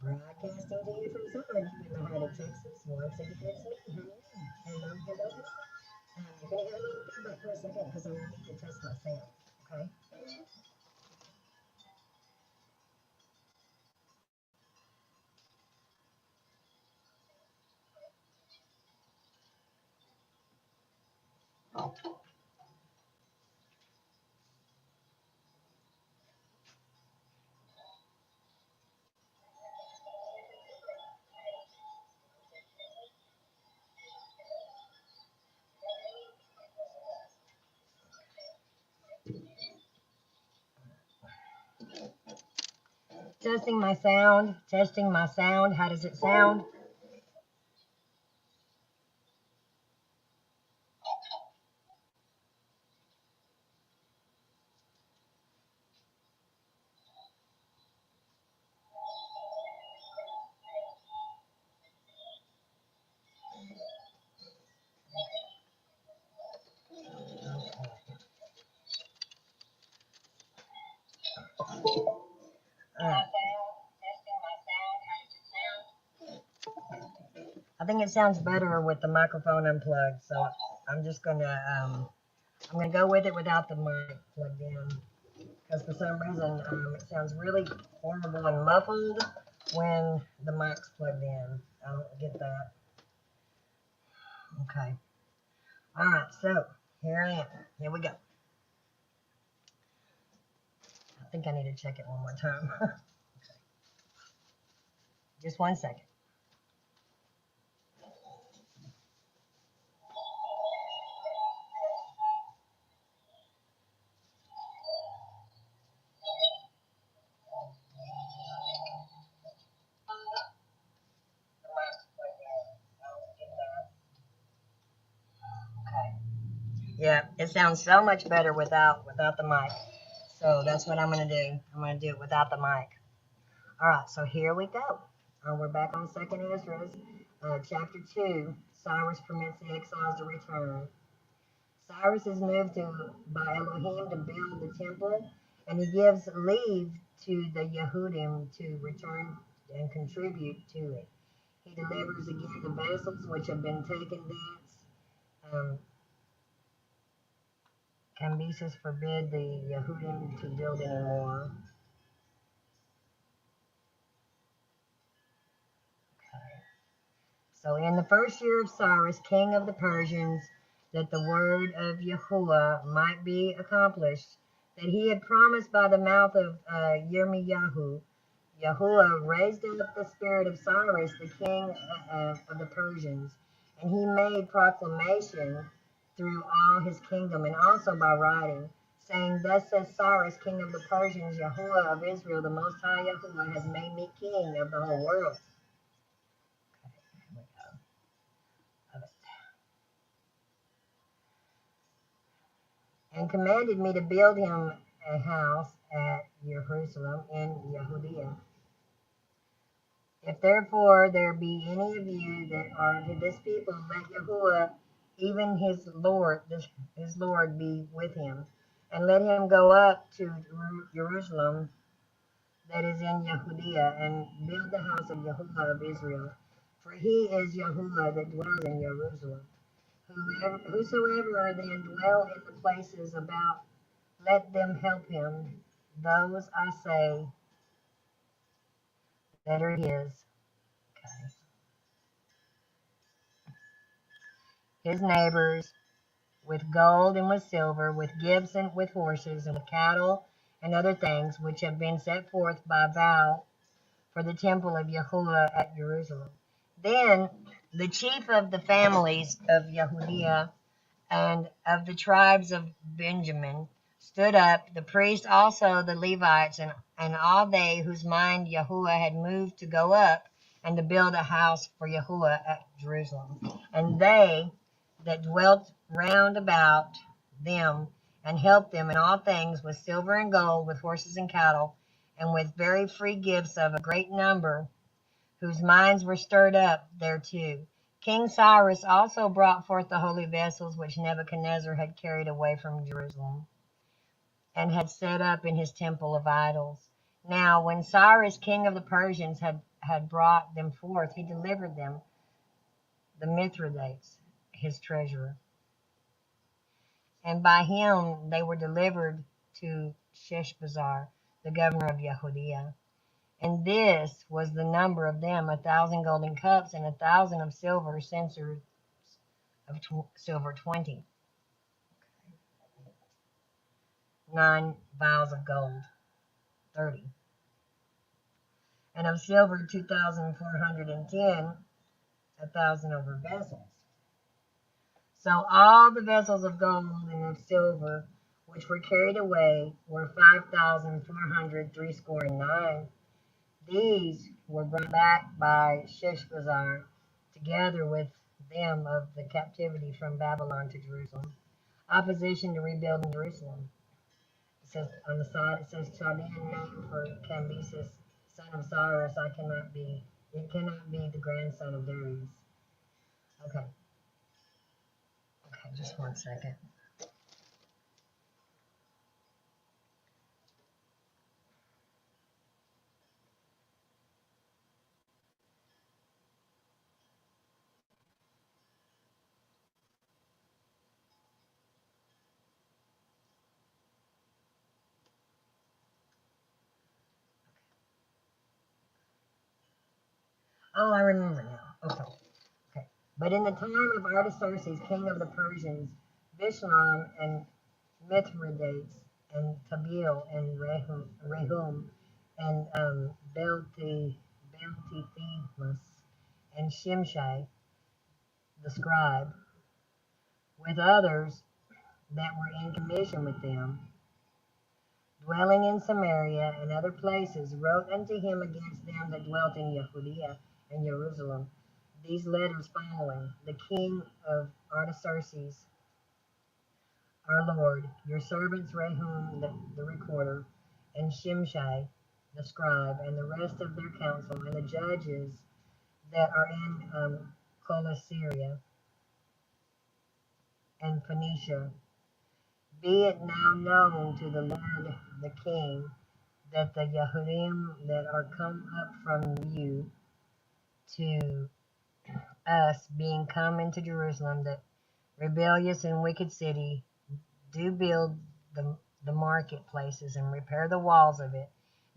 Broadcasting to you from somewhere deep in the heart of Texas. Once again, it's me, honey. Hello, hello. You're going to hear a little feedback for a second because I need to test my sound. Okay? Testing my sound. Testing my sound. How does it sound? All right. I think it sounds better with the microphone unplugged, so I'm gonna go with it without the mic plugged in because for some reason it sounds really horrible and muffled when the mic's plugged in. I don't get that. Okay. All right. So here I am. Here we go. I think I need to check it one more time. Just one second. Yeah, it sounds so much better without the mic. So that's what I'm gonna do. I'm gonna do it without the mic. All right, so here we go. We're back on Second Esdras, chapter 2. Cyrus permits the exiles to return. Cyrus is moved by Elohim to build the temple, and he gives leave to the Yehudim to return and contribute to it. He delivers again the vessels which have been taken thence. Cambyses forbid the Yehudim to build anymore. So in the first year of Cyrus, king of the Persians, that the word of Yahuwah might be accomplished, that he had promised by the mouth of Yirmiyahu, Yahuwah raised up the spirit of Cyrus, the king of the Persians, and he made proclamation through all his kingdom, and also by writing, saying, Thus says Cyrus, king of the Persians, Yahuwah of Israel, the Most High Yahuwah has made me king of the whole world. And commanded me to build him a house at Jerusalem in Yehudah. If therefore there be any of you that are to this people, let Yahuwah, even his Lord be with him, and let him go up to Jerusalem that is in Yehudah, and build the house of Yahuwah of Israel. For he is Yahuwah that dwells in Jerusalem. Whosoever then dwell in the places about, let them help him. Those I say that are his. Okay. His neighbors, with gold and with silver, with gifts and with horses, and with cattle and other things which have been set forth by vow for the temple of Yahuwah at Jerusalem. Then the chief of the families of Yehudah and of the tribes of Benjamin stood up, the priests also, the Levites, and all they whose mind Yahuwah had moved to go up and to build a house for Yahuwah at Jerusalem. And they that dwelt round about them and helped them in all things with silver and gold, with horses and cattle, and with very free gifts of a great number, whose minds were stirred up thereto. King Cyrus also brought forth the holy vessels which Nebuchadnezzar had carried away from Jerusalem, and had set up in his temple of idols. Now, when Cyrus, king of the Persians, had brought them forth, he delivered them, the Mithridates, his treasurer. And by him they were delivered to Sheshbazzar, the governor of Yehudah. And this was the number of them, 1,000 golden cups, and 1,000 of silver censers of silver 20. 9 vials of gold, 30. And of silver 2,410, 1,000 over vessels. So all the vessels of gold and of silver which were carried away were 5,400 threescore and 9. These were brought back by Sheshbazzar, together with them of the captivity from Babylon to Jerusalem. Opposition to rebuilding Jerusalem. It says on the side, it says Chaldean name for Cambyses, son of Cyrus. It cannot be the grandson of Darius. Okay, just one second. Oh, I remember now. Okay. But in the time of Artaxerxes, king of the Persians, Bishlam and Mithridates and Tabeel and Rehum and Beltithemus and Shimshai the scribe, with others that were in commission with them, dwelling in Samaria and other places, wrote unto him against them that dwelt in Yehudah and Jerusalem these letters following: The king of Artaxerxes, our Lord, your servants Rehum the recorder, and Shimshai the scribe, and the rest of their council, and the judges that are in Colosyria and Phoenicia, be it now known to the Lord the king that the Yehudim that are come up from you to us, being come into Jerusalem, that rebellious and wicked city, do build the marketplaces and repair the walls of it,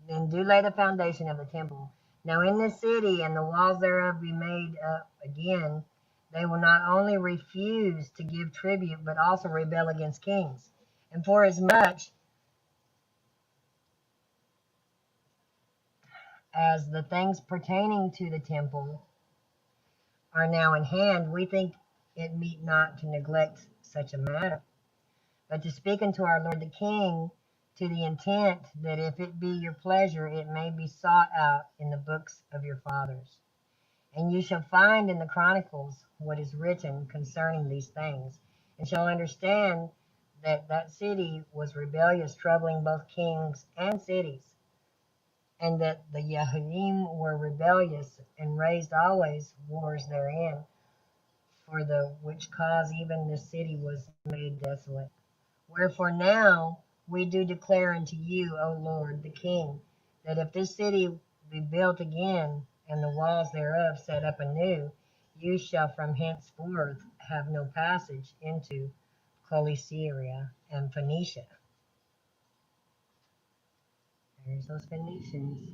then do lay the foundation of the temple. Now in this city and the walls thereof be made up again, they will not only refuse to give tribute, but also rebel against kings. And forasmuch as the things pertaining to the temple are now in hand, we think it meet not to neglect such a matter, but to speak unto our Lord the King, to the intent that if it be your pleasure, it may be sought out in the books of your fathers. And you shall find in the chronicles what is written concerning these things, and shall understand that that city was rebellious, troubling both kings and cities, and that the Yehudim were rebellious, and raised always wars therein, for the which cause even this city was made desolate. Wherefore now we do declare unto you, O Lord the King, that if this city be built again, and the walls thereof set up anew, you shall from henceforth have no passage into Cilicia and Phoenicia. There's those Phoenicians.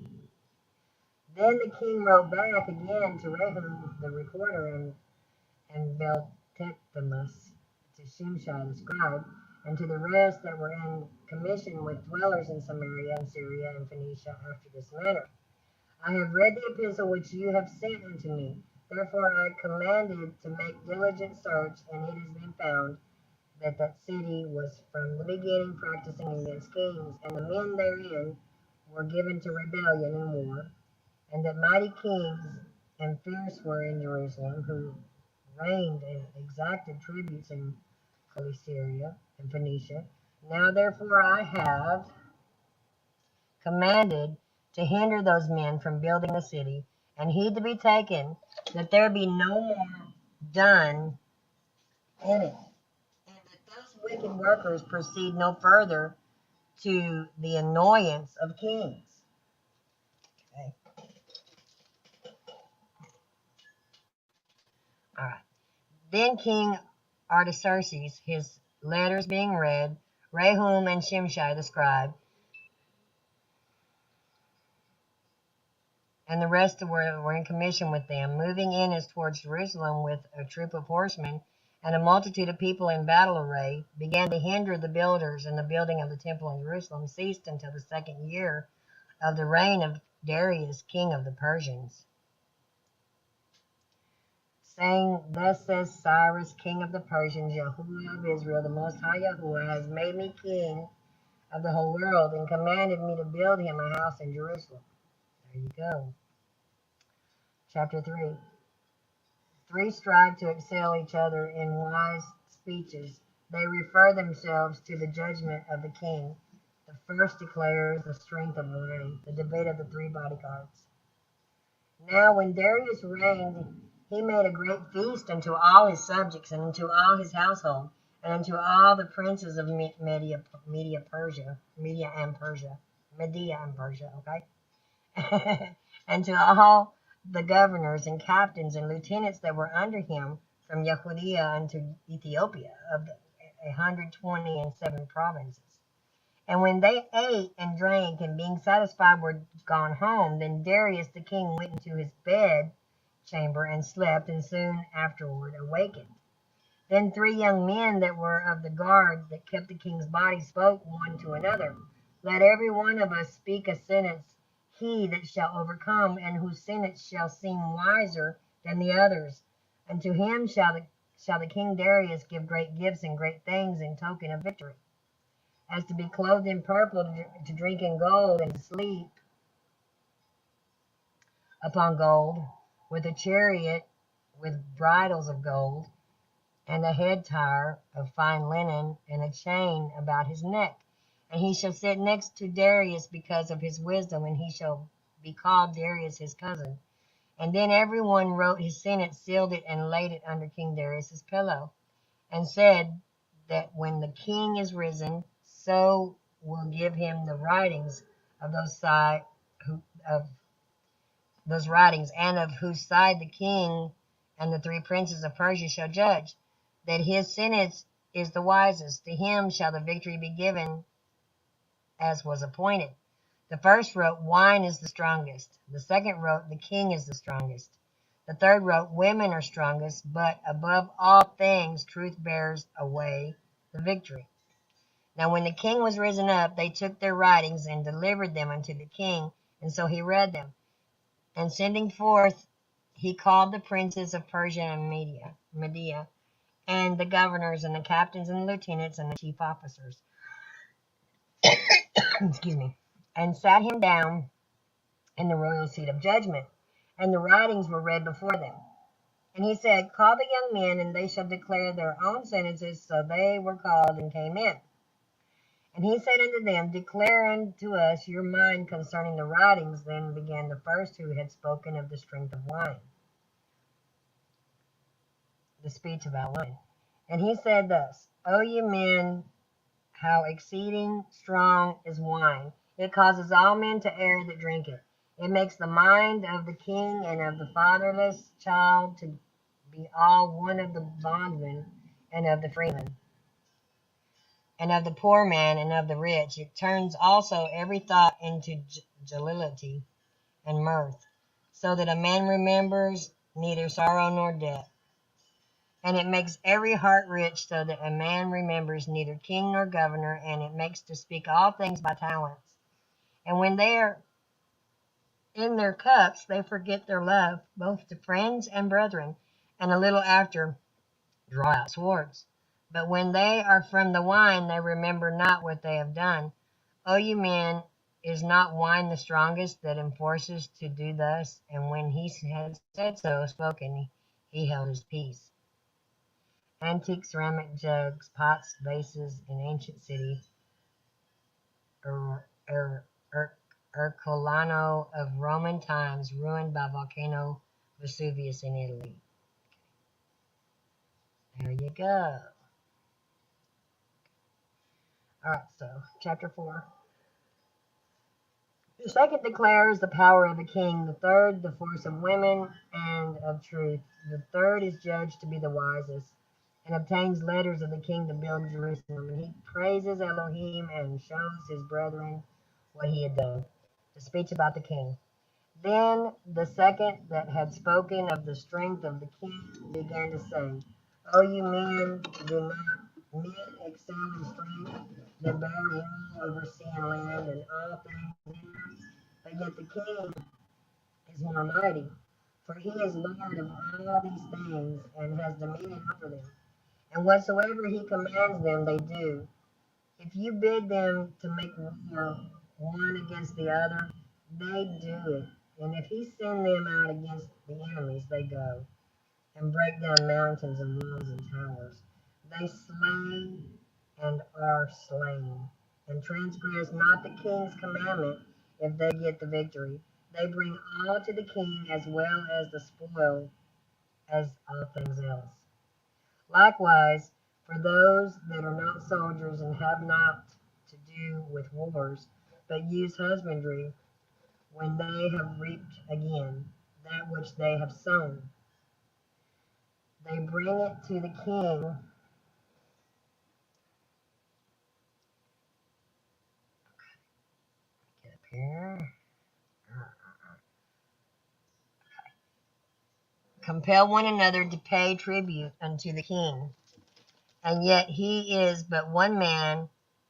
Then the king wrote back again to Rehum the recorder and Beltetimus, to Shimshai the scribe, and to the rest that were in commission with dwellers in Samaria and Syria and Phoenicia after this manner. I have read the epistle which you have sent unto me. Therefore I commanded to make diligent search, and it has been found that that city was from the beginning practicing against kings, and the men therein were given to rebellion and war, and that mighty kings and fierce were in Jerusalem, who reigned and exacted tributes in Cilicia and Phoenicia. Now therefore I have commanded to hinder those men from building the city, and heed to be taken that there be no more done in it, and that those wicked workers proceed no further to the annoyance of kings. Okay. Then King Artaxerxes, his letters being read, Rehum and Shimshai the scribe, and the rest were in commission with them, moving in as towards Jerusalem with a troop of horsemen and a multitude of people in battle array, began to hinder the builders, and the building of the temple in Jerusalem ceased until the 2nd year of the reign of Darius, king of the Persians, saying, Thus says Cyrus, king of the Persians, Yahuwah of Israel, the Most High Yahuwah, has made me king of the whole world, and commanded me to build him a house in Jerusalem. There you go. Chapter 3. Three strive to excel each other in wise speeches. They refer themselves to the judgment of the king. The first declares the strength of wine, the debate of the three bodyguards. Now when Darius reigned, he made a great feast unto all his subjects, and unto all his household, and unto all the princes of Media and Persia, okay? And to all the governors and captains and lieutenants that were under him, from Yehudiah unto Ethiopia, of the 127 provinces. And when they ate and drank, and being satisfied were gone home, then Darius the king went into his bed chamber and slept, and soon afterward awakened. Then 3 young men that were of the guard that kept the king's body spoke one to another, Let every one of us speak a sentence, he that shall overcome, and whose sentence shall seem wiser than the others. And to him shall the king Darius give great gifts and great things in token of victory, as to be clothed in purple, to drink in gold, and to sleep upon gold, with a chariot with bridles of gold, and a head tire of fine linen, and a chain about his neck. And he shall sit next to Darius because of his wisdom, and he shall be called Darius his cousin. And then everyone wrote his sentence, sealed it, and laid it under King Darius's pillow, and said that when the king is risen, so will give him the writings of those writings, and of whose side the king and the 3 princes of Persia shall judge, that his sentence is the wisest. To him shall the victory be given as was appointed. The first wrote, Wine is the strongest. The second wrote, The king is the strongest. The third wrote, Women are strongest, but above all things, truth bears away the victory. Now when the king was risen up, they took their writings and delivered them unto the king, and so he read them. And sending forth, he called the princes of Persia and Media, and the governors, and the captains, and the lieutenants, and the chief officers, excuse me, and sat him down in the royal seat of judgment, and the writings were read before them. And he said, Call the young men, and they shall declare their own sentences. So they were called and came in. And he said unto them, Declare unto us your mind concerning the writings. Then began the first, who had spoken of the strength of wine, the speech about wine. And he said thus, O ye men, how exceeding strong is wine! It causes all men to err that drink it. It makes the mind of the king and of the fatherless child to be all one, of the bondman and of the freeman, and of the poor man and of the rich. It turns also every thought into jollity and mirth, so that a man remembers neither sorrow nor debt. And it makes every heart rich, so that a man remembers neither king nor governor, and it makes to speak all things by talents. And when they are in their cups, they forget their love, both to friends and brethren, and a little after draw out swords. But when they are from the wine, they remember not what they have done. O you men, is not wine the strongest that enforces to do thus? And when he had said so, spoken, he held his peace. Antique ceramic jugs, pots, vases in ancient city, Ercolano of Roman times, ruined by volcano Vesuvius in Italy. There you go. All right, so chapter 4. The second declares the power of the king. The third, the force of women and of truth. The third is judged to be the wisest and obtains letters of the king to build Jerusalem. And he praises Elohim and shows his brethren what he had done. The speech about the king. Then the second that had spoken of the strength of the king began to say, O you men, do not men excel in strength that bear rule over sea and land and all things therein? But yet the king is more mighty, for he is Lord of all these things and has dominion over them. And whatsoever he commands them, they do. If you bid them to make war one against the other, they do it. And if he send them out against the enemies, they go and break down mountains and walls and towers. They slay and are slain, and transgress not the king's commandment if they get the victory. They bring all to the king as well as the spoil as all things else. Likewise, for those that are not soldiers and have not to do with wars, but use husbandry, when they have reaped again that which they have sown, they bring it to the king. Get up here. Compel one another to pay tribute unto the king. And yet he is but one man,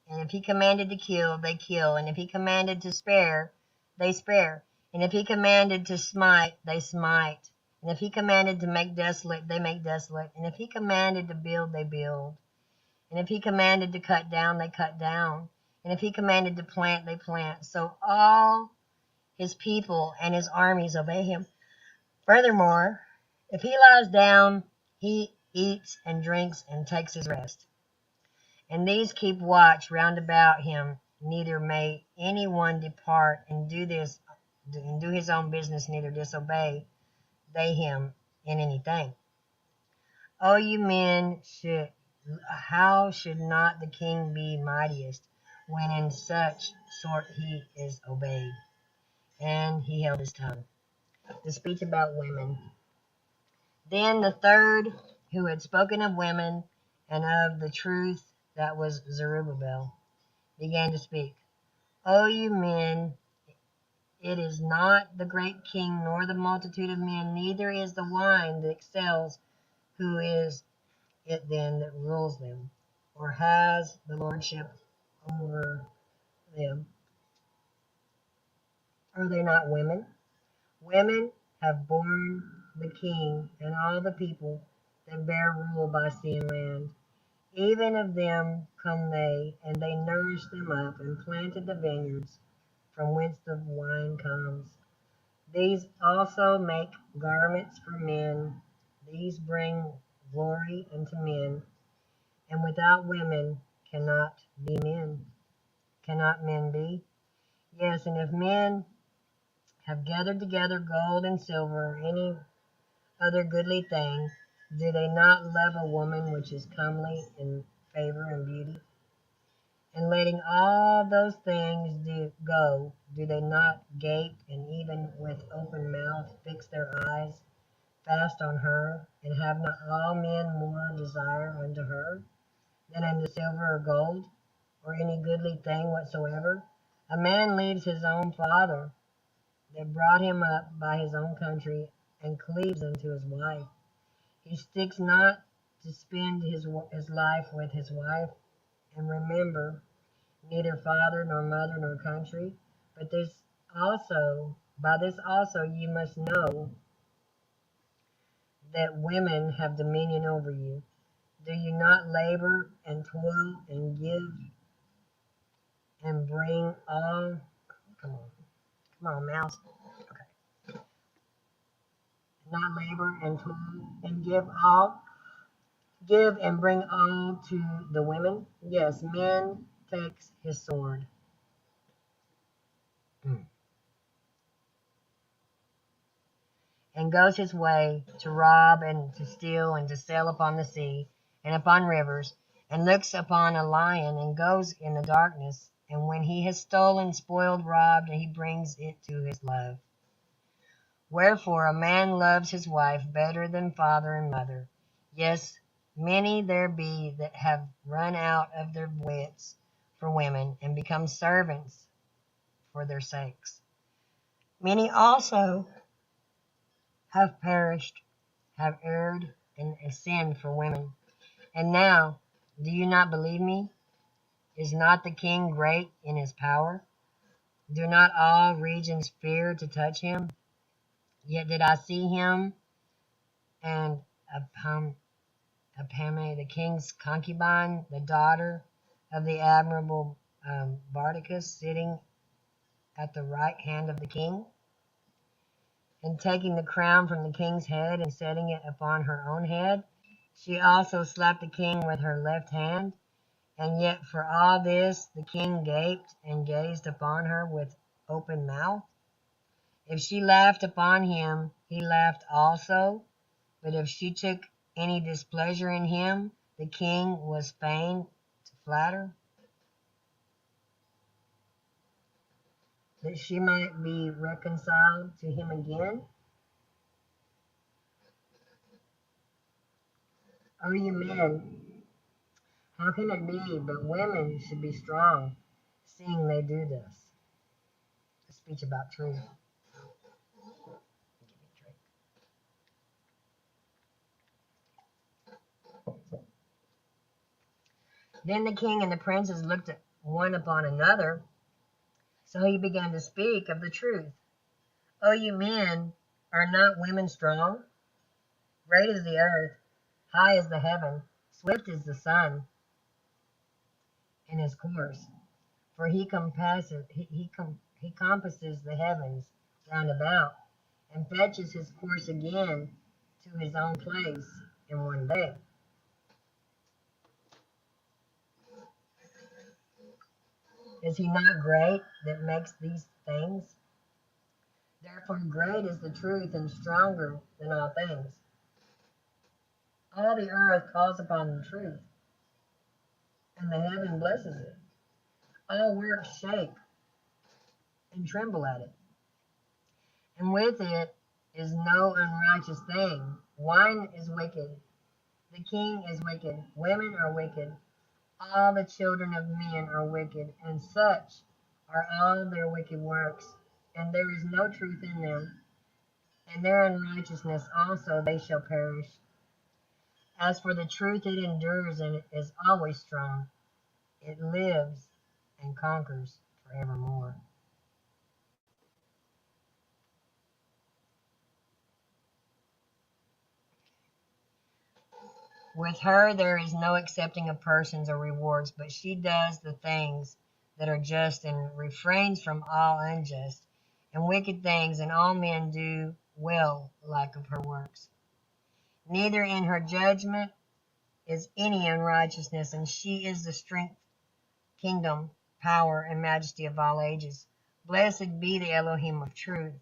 and if he commanded to kill, they kill, and if he commanded to spare, they spare, and if he commanded to smite, they smite, and if he commanded to make desolate, they make desolate, and if he commanded to build, they build, and if he commanded to cut down, they cut down, and if he commanded to plant, they plant. So all his people and his armies obey him. Furthermore, if he lies down, he eats and drinks and takes his rest. And these keep watch round about him, neither may any one depart and do his own business, neither disobey they him in anything. O you men, how should not the king be mightiest, when in such sort he is obeyed? And he held his tongue. The speech about women. Then the third, who had spoken of women and of the truth, that was Zerubbabel, began to speak. O you men, it is not the great king nor the multitude of men, neither is the wine that excels. Who is it then that rules them, or has the lordship over them? Are they not women? Women have borne the king and all the people that bear rule by sea and land. Even of them come they, and they nourished them up, and planted the vineyards from whence the wine comes. These also make garments for men. These bring glory unto men, and without women cannot be men. Cannot men be? Yes, and if men have gathered together gold and silver, or any other goodly thing, do they not love a woman which is comely in favor and beauty? And letting all those things do they not gape and even with open mouth fix their eyes fast on her? And have not all men more desire unto her than unto silver or gold, or any goodly thing whatsoever? A man leaves his own father that brought him up by his own country, and cleaves unto his wife. He sticks not to spend his life with his wife, and remember neither father nor mother nor country. But by this also you must know that women have dominion over you. Do you not labor and toil and give and bring all? Come on, mouse. Okay. Not labor and toil and give and bring all to the women? Yes, men takes his sword. And goes his way to rob and to steal and to sail upon the sea and upon rivers, and looks upon a lion and goes in the darkness And when he has stolen, spoiled, robbed, he brings it to his love. Wherefore a man loves his wife better than father and mother. Yes, many there be that have run out of their wits for women, and become servants for their sakes. Many also have perished, have erred, and sinned for women. And now, do you not believe me? Is not the king great in his power? Do not all regions fear to touch him? Yet did I see him and Apame, the king's concubine, the daughter of the admirable Bardicus, sitting at the right hand of the king, and taking the crown from the king's head and setting it upon her own head. She also slapped the king with her left hand. And yet for all this the king gaped and gazed upon her with open mouth. If she laughed upon him, he laughed also. But if she took any displeasure in him, the king was fain to flatter, that she might be reconciled to him again. O you men, how can it be but women should be strong, seeing they do this? A speech about truth. Then the king and the princes looked at one upon another. So he began to speak of the truth. O you men, are not women strong? Great is the earth, high is the heaven, swift is the sun in his course. For he compasses the heavens round about, and fetches his course again to his own place in one day. Is he not great that makes these things? Therefore great is the truth and stronger than all things. All the earth calls upon the truth, and the heaven blesses it. All works shake and tremble at it. And with it is no unrighteous thing. Wine is wicked, the king is wicked, women are wicked, all the children of men are wicked, and such are all their wicked works, and there is no truth in them. And their unrighteousness also they shall perish. As for the truth, it endures and is always strong. It lives and conquers forevermore. With her there is no accepting of persons or rewards, but she does the things that are just and refrains from all unjust and wicked things, and all men do well like of her works. Neither in her judgment is any unrighteousness, and she is the strength, kingdom, power, and majesty of all ages. Blessed be the Elohim of truth.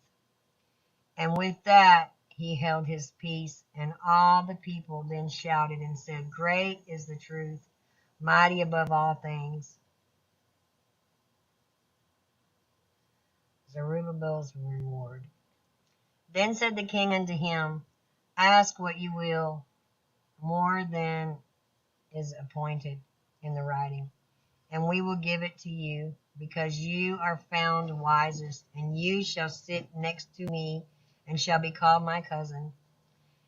And with that he held his peace, and all the people then shouted and said, Great is the truth, mighty above all things. Zerubbabel's reward. Then said the king unto him, Ask what you will, more than is appointed in the writing, and we will give it to you, because you are found wisest, and you shall sit next to me, and shall be called my cousin.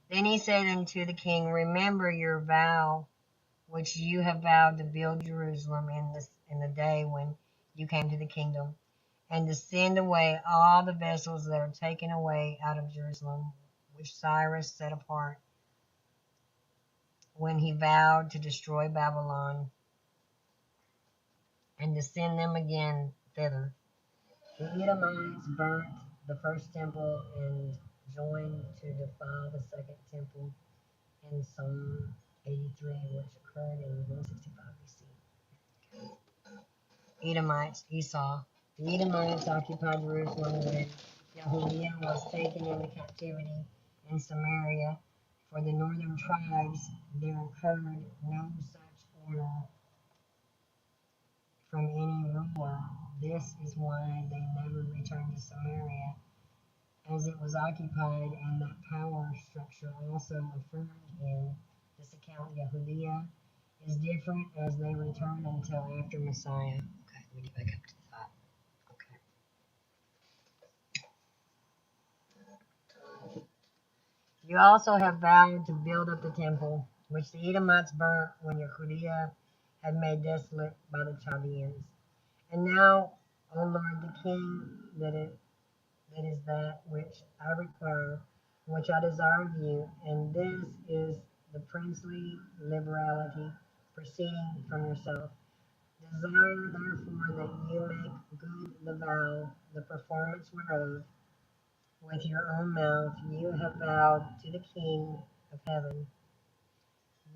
Then he said unto the king, Remember your vow, which you have vowed to build Jerusalem in the day when you came to the kingdom, and to send away all the vessels that are taken away out of Jerusalem, which Cyrus set apart when he vowed to destroy Babylon, and to send them again thither. The Edomites burnt the first temple and joined to defile the second temple in Psalm 83, which occurred in 165 BC. Edomites, Esau. The Edomites occupied Jerusalem when Jehoiakim was taken into captivity in Samaria. For the northern tribes there occurred no such order from any ruler. This is why they never returned to Samaria, as it was occupied, and that power structure also affirmed in this account. Yehudah is different, as they return until after Messiah. Okay, let me get back up to the top. Okay. You also have vowed to build up the temple, which the Edomites burnt when Yehudah had made desolate by the Chaldeans. And now, O Lord, the King, that is that which I require, which I desire of you, and this is the princely liberality proceeding from yourself. Desire therefore that you make good the vow, the performance whereof, with your own mouth you have vowed to the King of heaven.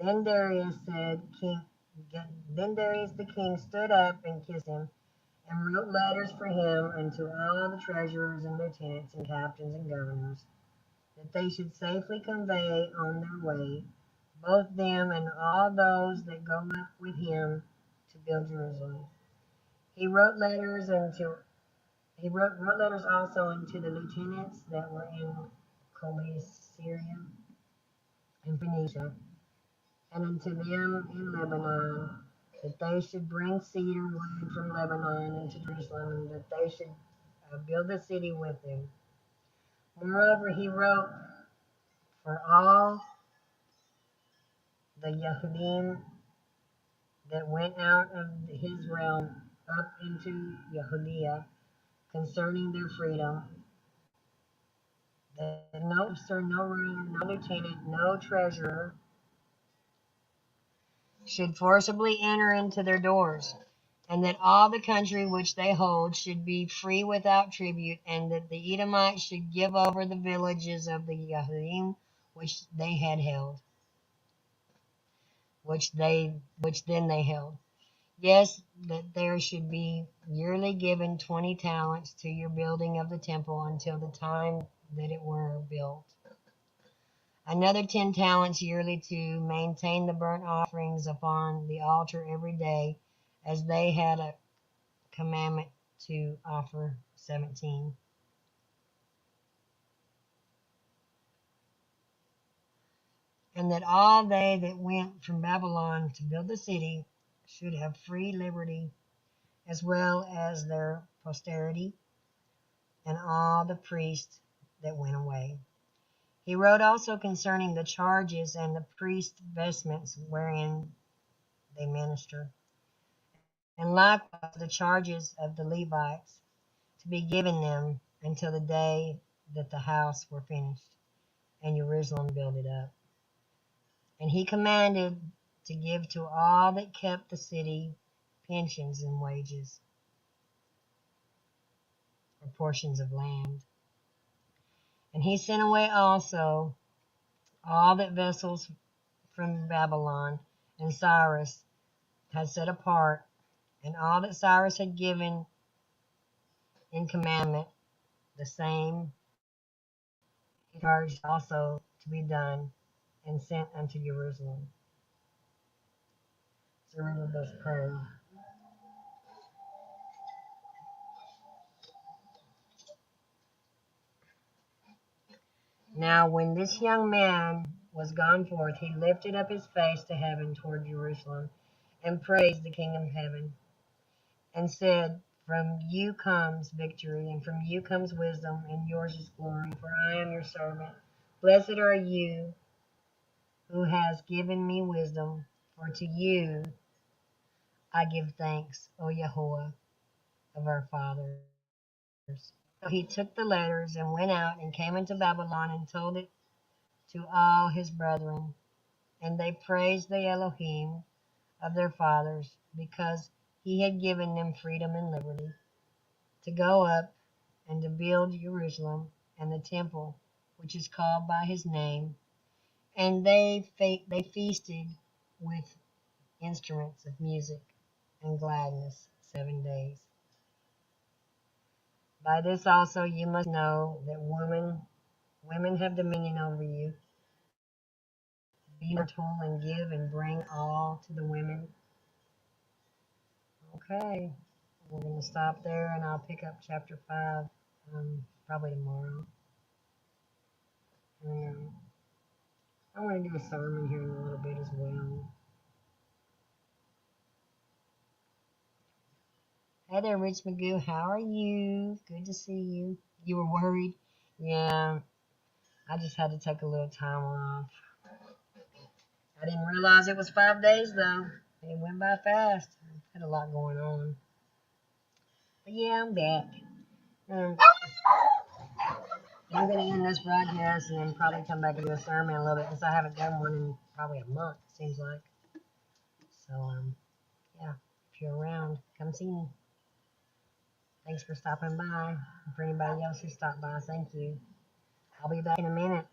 Then Darius said, King. Then Darius the king stood up and kissed him, and wrote letters for him unto all the treasurers and lieutenants and captains and governors, that they should safely convey on their way both them and all those that go up with him to build Jerusalem. He wrote letters unto wrote letters also unto the lieutenants that were in Syria and Phoenicia, and unto them in Lebanon, that they should bring cedar wood from Lebanon into Jerusalem, and that they should build the city with them. Moreover, he wrote for all the Yehudim that went out of his realm up into Yehudah concerning their freedom, that no officer, no ruler, no lieutenant, no treasurer should forcibly enter into their doors, and that all the country which they hold should be free without tribute, and that the Edomites should give over the villages of the Yehudim which they had held, which then they held. Yes, that there should be yearly given 20 talents to your building of the temple until the time that it were built. Another 10 talents yearly to maintain the burnt offerings upon the altar every day, as they had a commandment to offer 17. And that all they that went from Babylon to build the city should have free liberty, as well as their posterity, and all the priests that went away. He wrote also concerning the charges and the priest's vestments wherein they minister, and likewise the charges of the Levites, to be given them until the day that the house were finished, and Jerusalem builded up. And he commanded to give to all that kept the city pensions and wages, or portions of land. And he sent away also all that vessels from Babylon, and Cyrus had set apart, and all that Cyrus had given in commandment, the same he charged also to be done, and sent unto Jerusalem. So read this prayer. Now when this young man was gone forth, he lifted up his face to heaven toward Jerusalem, and praised the King of heaven, and said, From you comes victory, and from you comes wisdom, and yours is glory, for I am your servant. Blessed are you who has given me wisdom, for to you I give thanks, O Yahuwah of our fathers. So he took the letters and went out and came into Babylon and told it to all his brethren. And they praised the Elohim of their fathers, because he had given them freedom and liberty to go up and to build Jerusalem and the temple, which is called by his name. And they feasted with instruments of music and gladness 7 days. By this also you must know that women have dominion over you. Be not told, and give and bring all to the women. Okay, we're going to stop there and I'll pick up chapter 5 probably tomorrow. And I want to do a sermon here in a little bit as well. Hey there, Rich Magoo. How are you? Good to see you. You were worried? Yeah, I just had to take a little time off. I didn't realize it was 5 days though. It went by fast. Had a lot going on. But yeah, I'm back. Um, I'm going to end this broadcast and then probably come back and do a sermon a little bit because I haven't done one in probably a month, it seems like. So, yeah, if you're around, come see me. Thanks for stopping by. And for anybody else who stopped by, thank you. I'll be back in a minute.